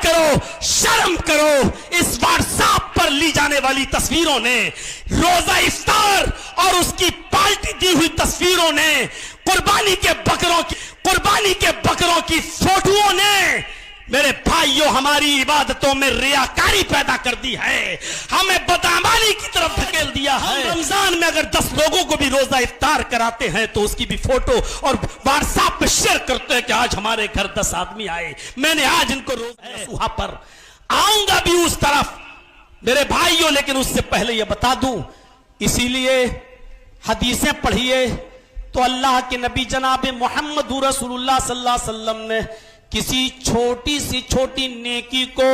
करो, शर्म करो। इस व्हाट्सएप पर ली जाने वाली तस्वीरों ने, रोजा इफ्तार और उसकी पार्टी दी हुई तस्वीरों ने, कुर्बानी के बकरों की फोटोओं ने मेरे भाइयों हमारी इबादतों में रियाकारी पैदा कर दी है, हमें बदअमली की तरफ धकेल दिया है। रमजान में अगर 10 लोगों को भी रोजा इफ्तार कराते हैं तो उसकी भी फोटो और व्हाट्सएप पे शेयर करते हैं कि आज हमारे घर 10 आदमी आए, मैंने आज इनको रोजा सुहा पर। आऊंगा भी उस तरफ मेरे भाइयों, लेकिन उससे पहले यह बता दूं, इसीलिए हदीसें पढ़िए तो अल्लाह के नबी जनाब मोहम्मद रसूलुल्लाह सल्लल्लाहु अलैहि वसल्लम ने किसी छोटी सी छोटी नेकी को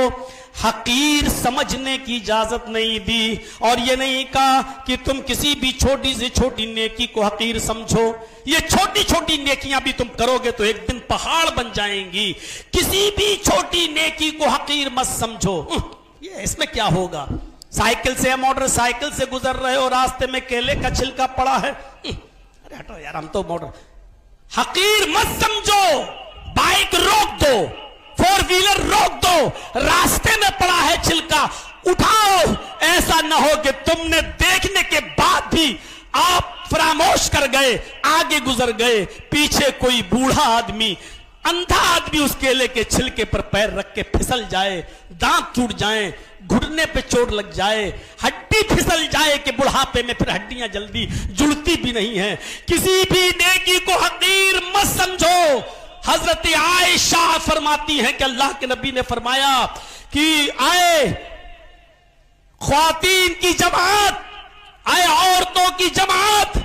हकीर समझने की इजाजत नहीं दी, और यह नहीं कहा कि तुम किसी भी छोटी से छोटी नेकी को हकीर समझो। ये छोटी छोटी नेकियां भी तुम करोगे तो एक दिन पहाड़ बन जाएंगी। किसी भी छोटी नेकी को हकीर मत समझो। ये इसमें क्या होगा? साइकिल से, मोटरसाइकिल से गुजर रहे हो, रास्ते में केले का छिलका पड़ा है, अरे हटो यार, हम तो मोटर, हकीर मत समझो। बाइक रोक दो, 4 व्हीलर रोक दो, रास्ते में पड़ा है छिलका, उठाओ। ऐसा ना हो कि तुमने देखने के बाद भी आप फरामोश कर गए, आगे गुजर गए, पीछे कोई बूढ़ा आदमी, अंधा आदमी उस केले के छिलके पर पैर रख के फिसल जाए, दांत टूट जाए, घुटने पे चोट लग जाए, हड्डी फिसल जाए कि बुढ़ापे में फिर हड्डियां जल्दी जुड़ती भी नहीं है। किसी भी नेकी को हकीर मत समझो। हजरत आयशा फरमाती हैं कि अल्लाह के नबी ने फरमाया कि आए ख्वातीन की जमात, आए औरतों की जमात,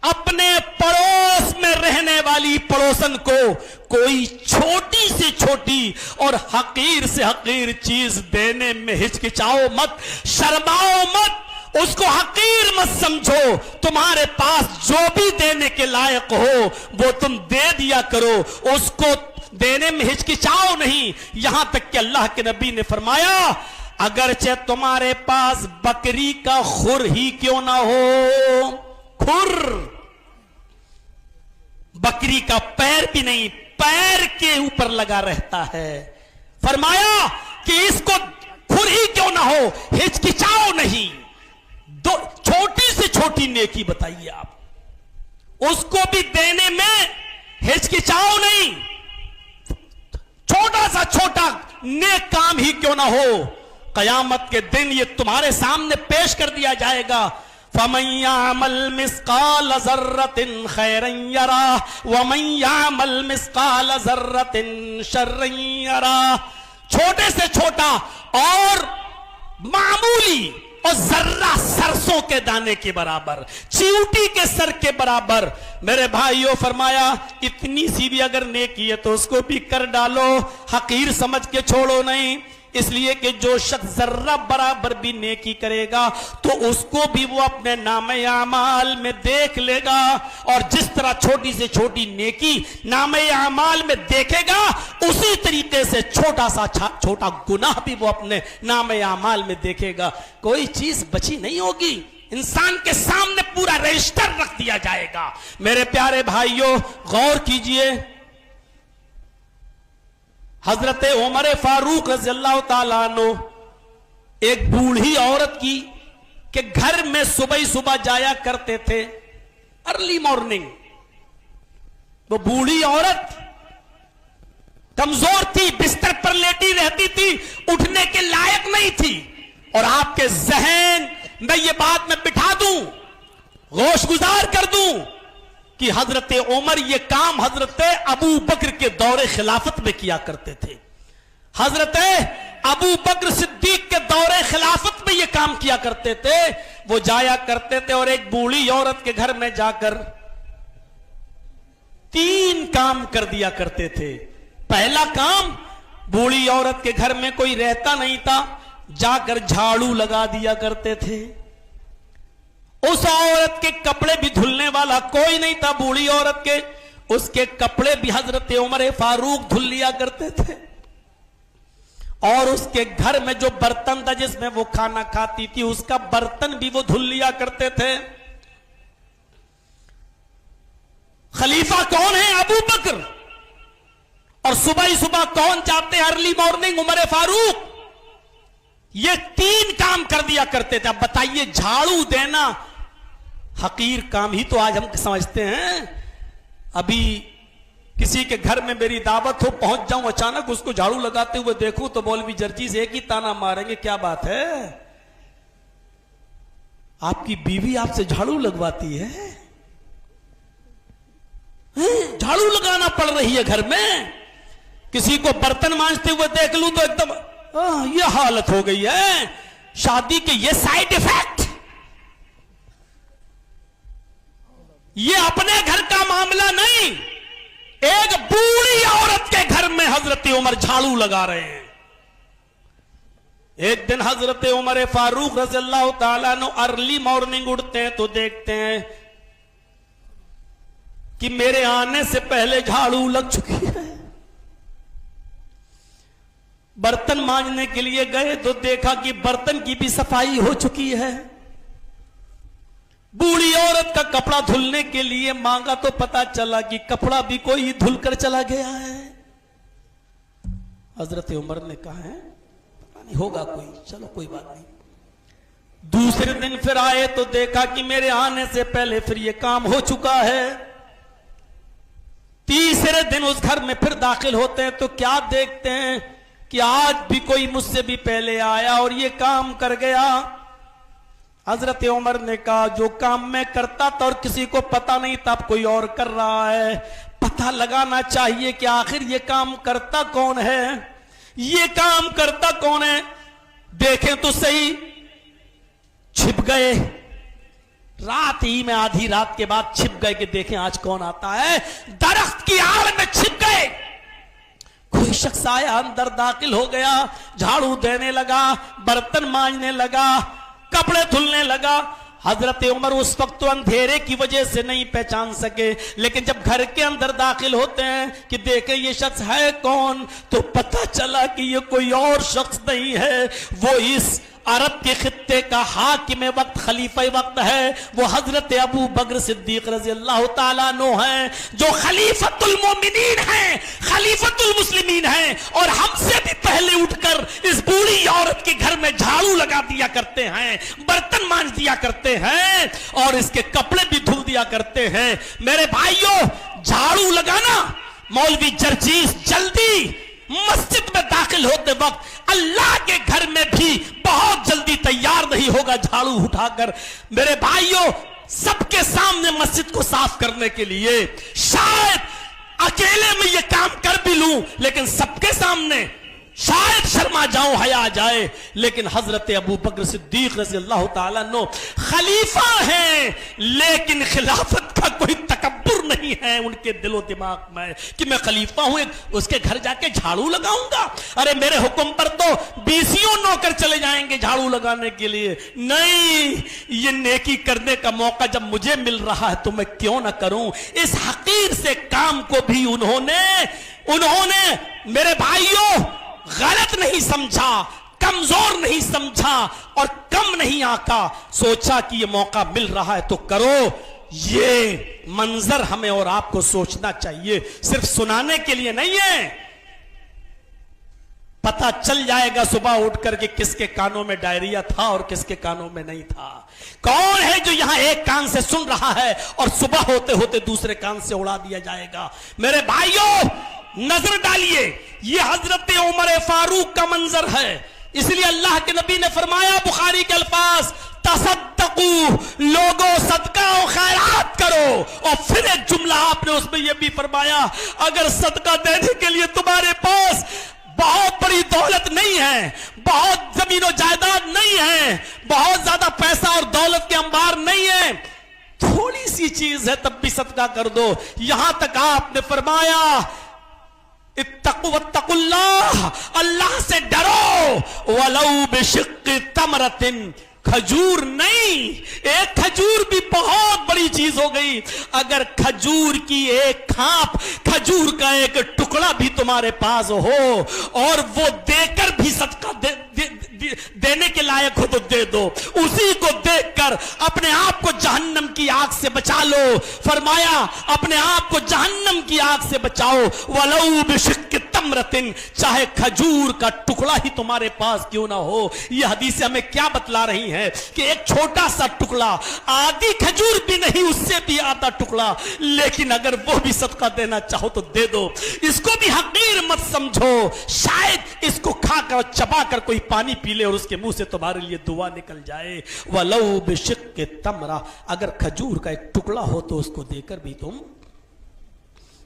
अपने पड़ोस में रहने वाली पड़ोसन को कोई छोटी से छोटी और हकीर से हकीर चीज देने में हिचकिचाओ मत, शर्माओ मत, उसको हकीर मत समझो। तुम्हारे पास जो भी देने के लायक हो वो तुम दे दिया करो, उसको देने में हिचकिचाओ नहीं। यहां तक कि अल्लाह के नबी ने फरमाया अगरचे तुम्हारे पास बकरी का खुर ही क्यों ना हो, खुर, बकरी का पैर भी नहीं, पैर के ऊपर लगा रहता है, फरमाया कि इसको खुर ही क्यों ना हो, हिचकिचाओ नहीं। दो छोटी से छोटी नेकी बताइए आप, उसको भी देने में हिचकिचाओ नहीं। छोटा सा छोटा नेक काम ही क्यों ना हो, कयामत के दिन ये तुम्हारे सामने पेश कर दिया जाएगा। फमन यामल मिस्काल ज़र्रतिन खैरन यरा वमन यामल मिस्काल ज़र्रतिन शर्रन यरा। छोटे से छोटा और मामूली और जर्रा सरसों के दाने के बराबर, चींटी के सर के बराबर, मेरे भाइयों फरमाया इतनी सी भी अगर नेकी है तो उसको भी कर डालो, हकीर समझ के छोड़ो नहीं। इसलिए कि जो शख्स जर्रा बराबर भी नेकी करेगा तो उसको भी वो अपने नामे आमाल में देख लेगा, और जिस तरह छोटी से छोटी नेकी नामे आमाल में देखेगा उसी तरीके से छोटा सा छोटा गुनाह भी वो अपने नामे आमाल में देखेगा। कोई चीज बची नहीं होगी, इंसान के सामने पूरा रजिस्टर रख दिया जाएगा। मेरे प्यारे भाइयों गौर कीजिए, हजरत उमर फारूक रज़ियल्लाहु ताला अन्हु एक बूढ़ी औरत की के घर में सुबह ही सुबह जाया करते थे, अर्ली मॉर्निंग। वो बूढ़ी औरत कमजोर थी, बिस्तर पर लेटी रहती थी, उठने के लायक नहीं थी। और आपके जहन में ये बात मैं बिठा दूं, गोश गुजार कर दूं कि हजरत उमर ये काम हजरत अबू बकर के दौरे खिलाफत में किया करते थे। हजरत अबू बकर सिद्दीक के दौरे खिलाफत में ये काम किया करते थे। वो जाया करते थे और एक बूढ़ी औरत के घर में जाकर 3 काम कर दिया करते थे। पहला काम, बूढ़ी औरत के घर में कोई रहता नहीं था, जाकर झाड़ू लगा दिया करते थे। उस औरत के कपड़े भी धुलने वाला कोई नहीं था, बूढ़ी औरत के, उसके कपड़े भी हजरत उमर फारूक धुल लिया करते थे। और उसके घर में जो बर्तन था जिसमें वो खाना खाती थी उसका बर्तन भी वो धुल लिया करते थे। खलीफा कौन है? अबू बकर। और सुबह ही सुबह कौन जाते हैं अर्ली मॉर्निंग? उमर फारूक। ये 3 काम कर दिया करते थे। अब बताइए, झाड़ू देना हकीर काम ही तो आज हम समझते हैं। अभी किसी के घर में मेरी दावत हो, पहुंच जाऊं, अचानक उसको झाड़ू लगाते हुए देखूं तो मौलवी जर्जीस एक ही ताना मारेंगे, क्या बात है, आपकी बीवी आपसे झाड़ू लगवाती है? झाड़ू लगाना पड़ रही है घर में। किसी को बर्तन मांजते हुए देख लूं तो एकदम यह हालत हो गई है। शादी के ये साइड इफेक्ट, ये अपने घर का मामला नहीं, एक बूढ़ी औरत के घर में हजरत उमर झाड़ू लगा रहे हैं। एक दिन हजरत उमर फारूक रज़ियल्लाहु ताला अन्हु अर्ली मॉर्निंग उठते हैं तो देखते हैं कि मेरे आने से पहले झाड़ू लग चुकी है। बर्तन मांजने के लिए गए तो देखा कि बर्तन की भी सफाई हो चुकी है। बूढ़ी औरत का कपड़ा धुलने के लिए मांगा तो पता चला कि कपड़ा भी कोई धुलकर चला गया है। हजरत उमर ने कहा है पता नहीं होगा कोई, चलो कोई बात नहीं। दूसरे दिन फिर आए तो देखा कि मेरे आने से पहले फिर ये काम हो चुका है। तीसरे दिन उस घर में फिर दाखिल होते हैं तो क्या देखते हैं कि आज भी कोई मुझसे भी पहले आया और ये काम कर गया। हजरत उमर ने कहा जो काम मैं करता था और किसी को पता नहीं था, अब कोई और कर रहा है, पता लगाना चाहिए कि आखिर ये काम करता कौन है, ये काम करता कौन है। देखें तो सही, छिप गए रात ही में, आधी रात के बाद छिप गए कि देखें आज कौन आता है। दरख्त की आड़ में छिप गए। कोई शख्स आया, अंदर दाखिल हो गया, झाड़ू देने लगा, बर्तन मांजने लगा, कपड़े धुलने लगा। हजरत उमर उस वक्त तो अंधेरे की वजह से नहीं पहचान सके, लेकिन जब घर के अंदर दाखिल होते हैं कि देखे ये शख्स है कौन, तो पता चला कि ये कोई और शख्स नहीं है, वो इस अरब के खित्ते का हाकिम वक्त, खलीफा वक्त है, वो हजरत अबू बकर सिद्दीक रज़ी अल्लाह ताला अन्हु हैं, जो खलीफतुल मोमिनीन हैं, खलीफतुल मुस्लिमीन हैं, और हमसे भी पहले उठकर इस बूढ़ी औरत के घर में झाड़ू लगा दिया करते हैं, बर्तन मांज दिया करते हैं और इसके कपड़े भी धुल दिया करते हैं। मेरे भाइयों, झाड़ू लगाना, मौलवी जर्जीस जल्दी मस्जिद में दाखिल होते वक्त अल्लाह के घर में भी बहुत जल्दी तैयार नहीं होगा झाड़ू उठाकर। मेरे भाइयों, सबके सामने मस्जिद को साफ करने के लिए शायद अकेले में ये काम कर भी लूं, लेकिन सबके सामने शायद शर्मा जाऊं, हया जाए। लेकिन हजरत अबू बकर सिद्दीक रज़ी अल्लाह ताला अन्हु खलीफा हैं, लेकिन खिलाफत का कोई तकब्बुर नहीं है उनके दिलो दिमाग में कि मैं खलीफा हूं, उसके घर जाके झाड़ू लगाऊंगा। अरे मेरे हुक्म पर तो 20 नौकर चले जाएंगे झाड़ू लगाने के लिए। नहीं, ये नेकी करने का मौका जब मुझे मिल रहा है तो मैं क्यों ना करूं। इस हकीर से काम को भी उन्होंने मेरे भाइयों गलत नहीं समझा, कमजोर नहीं समझा और कम नहीं आका। सोचा कि ये मौका मिल रहा है तो करो। ये मंजर हमें और आपको सोचना चाहिए, सिर्फ सुनाने के लिए नहीं है। पता चल जाएगा सुबह उठकर के किसके कानों में डायरिया था और किसके कानों में नहीं था। कौन है जो यहां एक कान से सुन रहा है और सुबह होते होते दूसरे कान से उड़ा दिया जाएगा। मेरे भाइयों, नजर डालिए, ये हजरत उमर फारूक का मंजर है। इसलिए अल्लाह के नबी ने फरमाया, बुखारी के अल्फाज, तसद्दकू, लोगों सदका और खैरात करो। और फिर एक जुमला आपने उसमें यह भी फरमाया, अगर सदका देने के लिए तुम्हारे पास बहुत बड़ी दौलत नहीं है, बहुत जमीन और जायदाद नहीं है, बहुत ज्यादा पैसा और दौलत के अंबार नहीं है, थोड़ी सी चीज है तब भी सदका कर दो। यहां तक आपने फरमाया, इत्तकुल्लाह, अल्लाह से डरो, वलौ बिशिक्कि तमरतिन, खजूर नहीं, एक खजूर भी बहुत बड़ी चीज हो गई। अगर खजूर की एक खाप, खजूर का एक टुकड़ा भी तुम्हारे पास हो और वो देकर भी सदका देने के लायक हो तो दे दो, उसी को देखकर अपने आप को जहन्नम की आग से बचा लो। फरमाया अपने आप को जहन्नम की आग से बचाओ, वलौ बिशिक्कि तमरतिन, चाहे खजूर का टुकड़ा ही तुम्हारे पास क्यों ना हो। यह हदीस हमें क्या बतला रही है कि एक छोटा सा टुकड़ा, आधी खजूर भी नहीं, उससे भी आधा टुकड़ा, लेकिन अगर वो भी सदका देना चाहो तो दे दो। इसको भी हकीर मत समझो, शायद इसको खाकर चबाकर कोई पानी पी ले और उसके मुंह से तुम्हारे लिए दुआ निकल जाए। वलौ बिशिक्कि तमरा, अगर खजूर का एक टुकड़ा हो तो उसको देकर भी तुम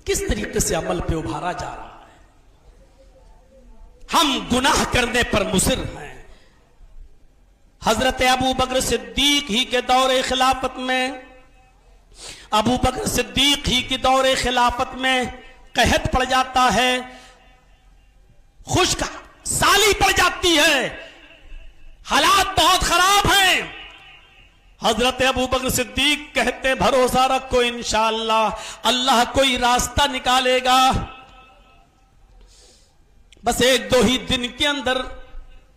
किस तरीके से अमल पे उभारा जा रहा है। हम गुनाह करने पर मुसिर हैं। हजरत अबू बकर सिद्दीक ही के दौरे खिलाफत में, अबू बकर सिद्दीक ही के दौरे खिलाफत में कहत पड़ जाता है, खुश्क साली पड़ जाती है, हालात बहुत खराब हैं। हजरत अबू बकर सिद्दीक कहते भरोसा रखो इंशाअल्लाह अल्लाह कोई रास्ता निकालेगा। बस एक दो ही दिन के अंदर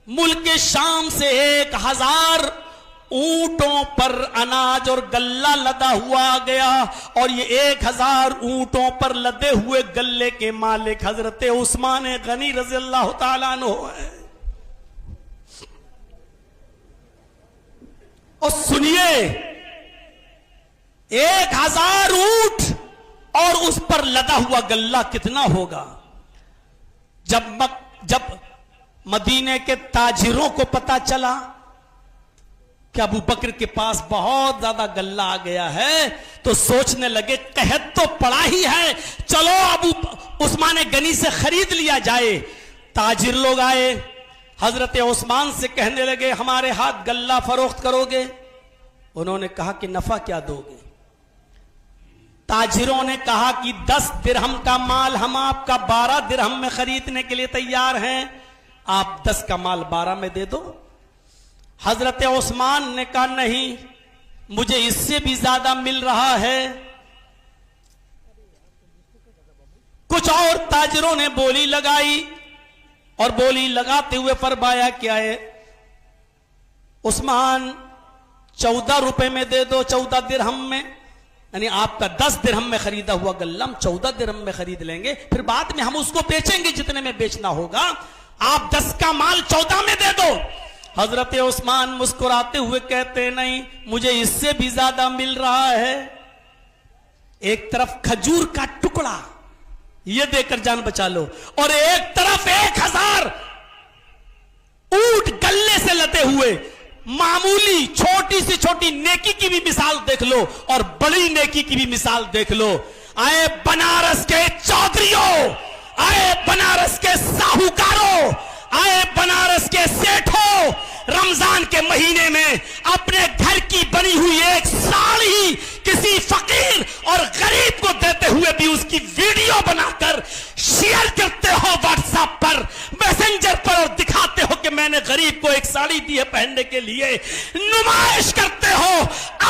मुल्क शाम से 1000 ऊंटों पर अनाज और गल्ला लदा हुआ आ गया, और ये 1000 ऊंटों पर लदे हुए गल्ले के मालिक हजरत उस्मान गनी रज़ी अल्लाह ताला अन्हु है। और सुनिए, 1000 ऊंट और उस पर लदा हुआ गल्ला कितना होगा। जब मदीने के ताजिरों को पता चला कि अबू बकर के पास बहुत ज्यादा गल्ला आ गया है, तो सोचने लगे कहत तो पड़ा ही है, चलो अबू उस्मान गनी से खरीद लिया जाए। ताजिर लोग आए, हजरत उस्मान से कहने लगे हमारे हाथ गल्ला फरोख्त करोगे। उन्होंने कहा कि नफा क्या दोगे। ताजिरों ने कहा कि 10 दिरहम का माल हम आपका 12 दिरहम में खरीदने के लिए तैयार हैं, आप 10 का माल 12 में दे दो। हजरत उस्मान ने कहा नहीं, मुझे इससे भी ज्यादा मिल रहा है। कुछ और ताजिरों ने बोली लगाई, और बोली लगाते हुए फरमाया क्या है, उस्मान 14 रुपए में दे दो, 14 दिरहम में, यानी आपका 10 दिरहम में खरीदा हुआ गल्ला हम 14 दिरहम में खरीद लेंगे, फिर बाद में हम उसको बेचेंगे जितने में बेचना होगा, आप 10 का माल 14 में दे दो। हजरत उस्मान मुस्कुराते हुए कहते नहीं, मुझे इससे भी ज्यादा मिल रहा है। एक तरफ खजूर का टुकड़ा ये देकर जान बचा लो, और एक तरफ 1000 ऊंट गल्ले से लदे हुए। मामूली छोटी से छोटी नेकी की भी मिसाल देख लो और बड़ी नेकी की भी मिसाल देख लो। आए बनारस के चौधरियों, आए बनारस के साहूकारों, आए बनारस के सेठों, रमजान के महीने में अपने घर की बनी हुई एक साड़ी किसी फकीर और गरीब को देते हुए भी उसकी वीडियो बनाकर शेयर करते हो व्हाट्सएप पर, मैसेंजर पर, और दिखाते हो कि मैंने गरीब को एक साड़ी दी है पहनने के लिए। नुमाइश करते हो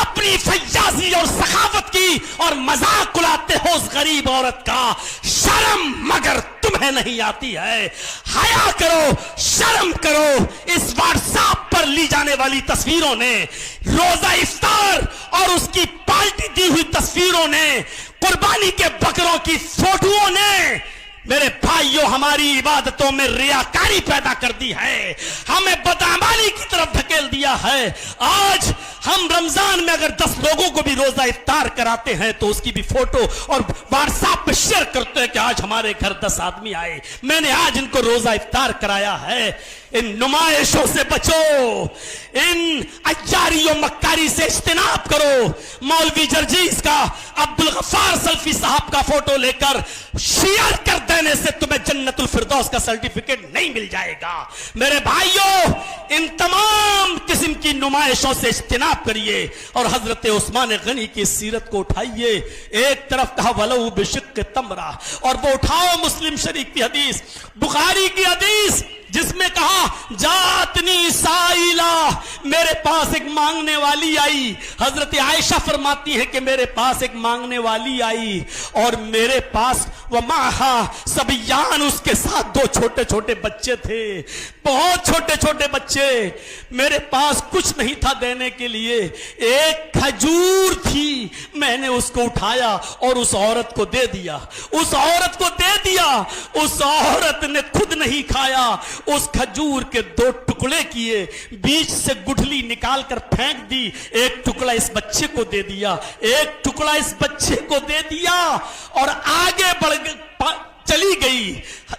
अपनी फैयाजी और सखावत की, और मजाक उड़ाते हो उस गरीब औरत का। शर्म मगर तुम्हें नहीं आती है। हया करो, शर्म करो। इस व्हाट्सएप पर ली जाने वाली तस्वीरों ने, रोजा इफ्तार और उसकी पार्टी दी हुई तस्वीरों ने, कुर्बानी के बकरों की फोटोओं ने, मेरे भाइयों हमारी इबादतों में रियाकारी पैदा कर दी है, हमें बदअमली की तरफ धकेल दिया है। आज हम रमजान में अगर 10 लोगों को भी रोजा इफ्तार कराते हैं तो उसकी भी फोटो और व्हाट्सएप पे शेयर करते हैं कि आज हमारे घर 10 आदमी आए, मैंने आज इनको रोजा इफ्तार कराया है। इन नुमाइशों से बचो, इन अय्यारियों मक्कारी से इज्तिनाब करो। मौलवी जर्जीस का, अब्दुल गफ्फार सल्फी साहब का फोटो लेकर शेयर कर देने से तुम्हें जन्नतुल फिरदौस का सर्टिफिकेट नहीं मिल जाएगा। मेरे भाइयों, इन तमाम किस्म की नुमाइशों से इज्तिनाब करिए और हजरत उस्मान गनी की सीरत को उठाइए। एक तरफ कहा वलौ बिशिक्कि तमरा, और वो उठाओ मुस्लिम शरीफ की हदीस, बुखारी की हदीस, जिसमें कहा जातनी साइला मेरे पास एक मांगने वाली आई। हजरत आयशा फरमाती है कि मेरे पास एक मांगने वाली आई और मेरे पास वमाहा सबियान, उसके साथ दो छोटे छोटे बच्चे थे, बहुत छोटे छोटे बच्चे। मेरे पास कुछ नहीं था देने के लिए, एक खजूर थी, मैंने उसको उठाया और उस औरत को दे दिया, उस औरत को दे दिया। उस औरत ने खुद नहीं खाया, उस खजूर के दो टुकड़े किए, बीच से गुठली निकाल कर फेंक दी, एक टुकड़ा इस बच्चे को दे दिया, एक टुकड़ा इस बच्चे को दे दिया और आगे बढ़ चली गई।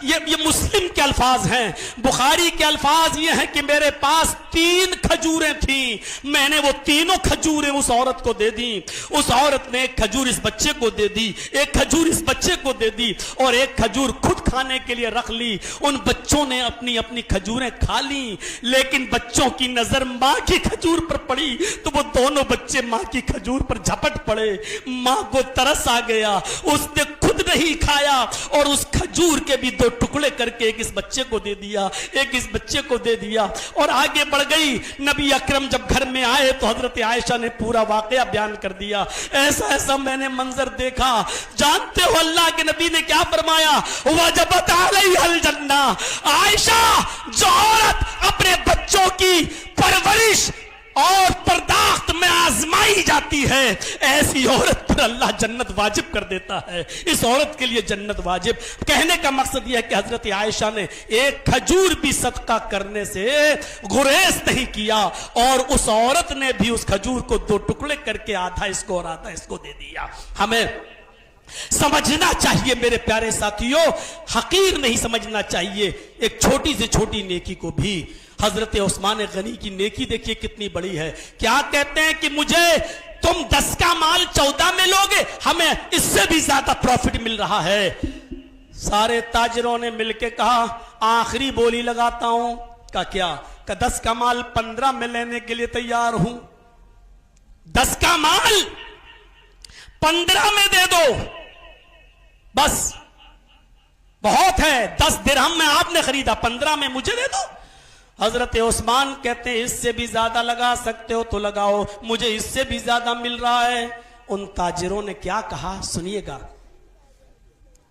ये मुस्लिम के अल्फाज हैं, बुखारी के अल्फाज ये हैं कि मेरे पास 3 खजूरें थीं, मैंने वो तीनों खजूरें उस औरत को दे दी। उस औरत ने एक खजूर इस बच्चे को दे दी, एक खजूर इस बच्चे को दे दी और एक खजूर खुद खाने के लिए रख ली। उन बच्चों ने अपनी अपनी खजूरें खा ली, लेकिन बच्चों की नजर मां की खजूर पर पड़ी तो वो दोनों बच्चे मां की खजूर पर झपट पड़े। मां को तरस आ गया, उसने खुद नहीं खाया और उस खजूर के भी 2 टुकड़े करके एक इस बच्चे को दे दिया, एक इस बच्चे को दे दिया और आगे बढ़ गई। नबी अकरम जब घर में आए तो हजरत आयशा ने पूरा वाकया बयान कर दिया। ऐसा ऐसा मैंने मंजर देखा। जानते हो अल्लाह के नबी ने क्या फरमाया? वजबत अलैहिल जन्ना। आयशा, जो औरत अपने बच्चों की परवरिश और पर्दाख्त में आजमाई जाती है, ऐसी औरत पर अल्लाह जन्नत वाजिब कर देता है। इस औरत के लिए जन्नत वाजिब। कहने का मकसद यह है कि हजरत आयशा ने एक खजूर भी सदका करने से गुरेज नहीं किया और उस औरत ने भी उस खजूर को 2 टुकड़े करके आधा इसको और आधा इसको दे दिया। हमें समझना चाहिए मेरे प्यारे साथियों, हकीर नहीं समझना चाहिए एक छोटी से छोटी नेकी को भी। हजरत उस्मान गनी की नेकी देखिए कितनी बड़ी है। क्या कहते हैं कि मुझे तुम 10 का माल 14 में लोगे, हमें इससे भी ज्यादा प्रॉफिट मिल रहा है। सारे ताजिरों ने मिलकर कहा आखिरी बोली लगाता हूं। का क्या? का 10 का माल 15 में लेने के लिए तैयार हूं। 10 का माल 15 में दे दो, बस बहुत है। 10 दिरहम में आपने खरीदा, 15 में मुझे दे दो। हजरत उस्मान कहते हैं इससे भी ज्यादा लगा सकते हो तो लगाओ, मुझे इससे भी ज्यादा मिल रहा है। उन ताजिरों ने क्या कहा सुनिएगा।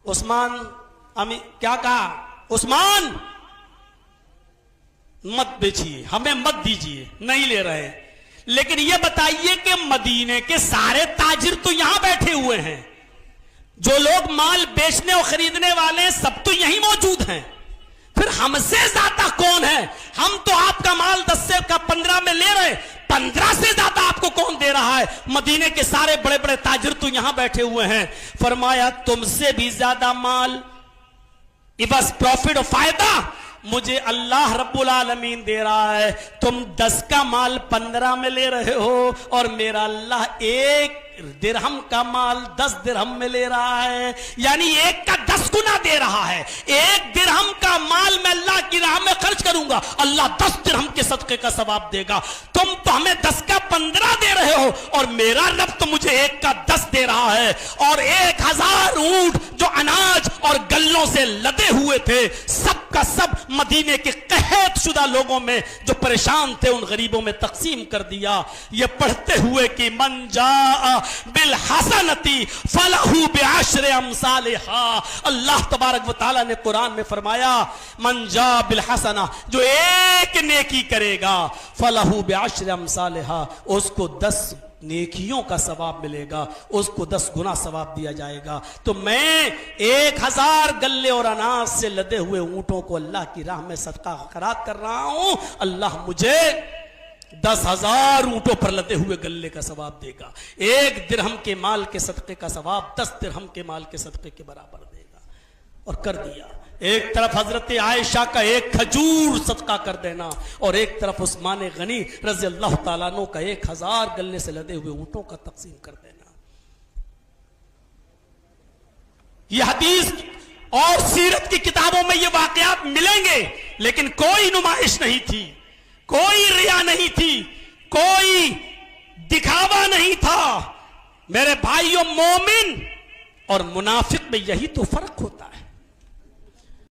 उस्मान क्या कहा? उस्मान मत बेचिए, हमें मत दीजिए, नहीं ले रहे। लेकिन यह बताइए कि मदीने के सारे ताजिर तो यहां बैठे हुए हैं, जो लोग माल बेचने और खरीदने वाले हैं सब तो यहीं मौजूद हैं, फिर हमसे ज्यादा कौन है? हम तो आपका माल 10 से का 15 में ले रहे, 15 से ज्यादा आपको कौन दे रहा है? मदीने के सारे बड़े बड़े ताजिर तो यहां बैठे हुए हैं। फरमाया तुमसे भी ज्यादा माल, बस प्रॉफिट और फायदा मुझे अल्लाह रब्बुल आलमीन दे रहा है। तुम 10 का माल 15 में ले रहे हो और मेरा अल्लाह 1 दिरहम का माल 10 दिरहम में ले रहा है, यानी 1 का 10 गुना दे रहा है। 1 दिरहम का माल मैं अल्लाह की राह में खर्च करूंगा, अल्लाह 10 दिरहम के सदके का सवाब देगा। तुम तो हमें 10 का 15 दे रहे हो और मेरा रब तो मुझे 1 का 10 दे रहा है। और 1000 ऊंट जो अनाज और गल्लों से लदे हुए थे, सब का सब मदीने के कहत शुदा लोगों में जो परेशान थे उन गरीबों में तकसीम कर दिया। ये पढ़ते हुए कि मन जा बिल हसनती फलहू बिअश्रि अमसालिहा। अल्लाह तबारक व तआला ने कुरान में फरमाया मन जा बिल हसना, जो एक नेकी करेगा फलहू बिअश्रि अमसालिहा, उसको 10 नेकियों का सवाब मिलेगा, उसको 10 गुना सवाब दिया जाएगा। तो मैं 1000 गल्ले और अनाज से लदे हुए ऊंटों को अल्लाह की राह में सदका खैरात कर रहा हूं, अल्लाह मुझे 10,000 ऊंटों पर लदे हुए गल्ले का सवाब देगा। 1 दिरहम के माल के सदके का सवाब 10 दिरहम के माल के सदके के बराबर देगा। और कर दिया। एक तरफ हजरत आयशा का 1 खजूर सदका कर देना और एक तरफ उस्मान गनी रज़ी अल्लाह तआला अन्हु का 1000 गल्ले से लदे हुए ऊंटों का तकसीम कर देना। यह हदीस और सीरत की किताबों में ये वाकयात मिलेंगे, लेकिन कोई नुमाइश नहीं थी, कोई रिया नहीं थी, कोई दिखावा नहीं था। मेरे भाइयों, मोमिन और मुनाफिक में यही तो फर्क होता है।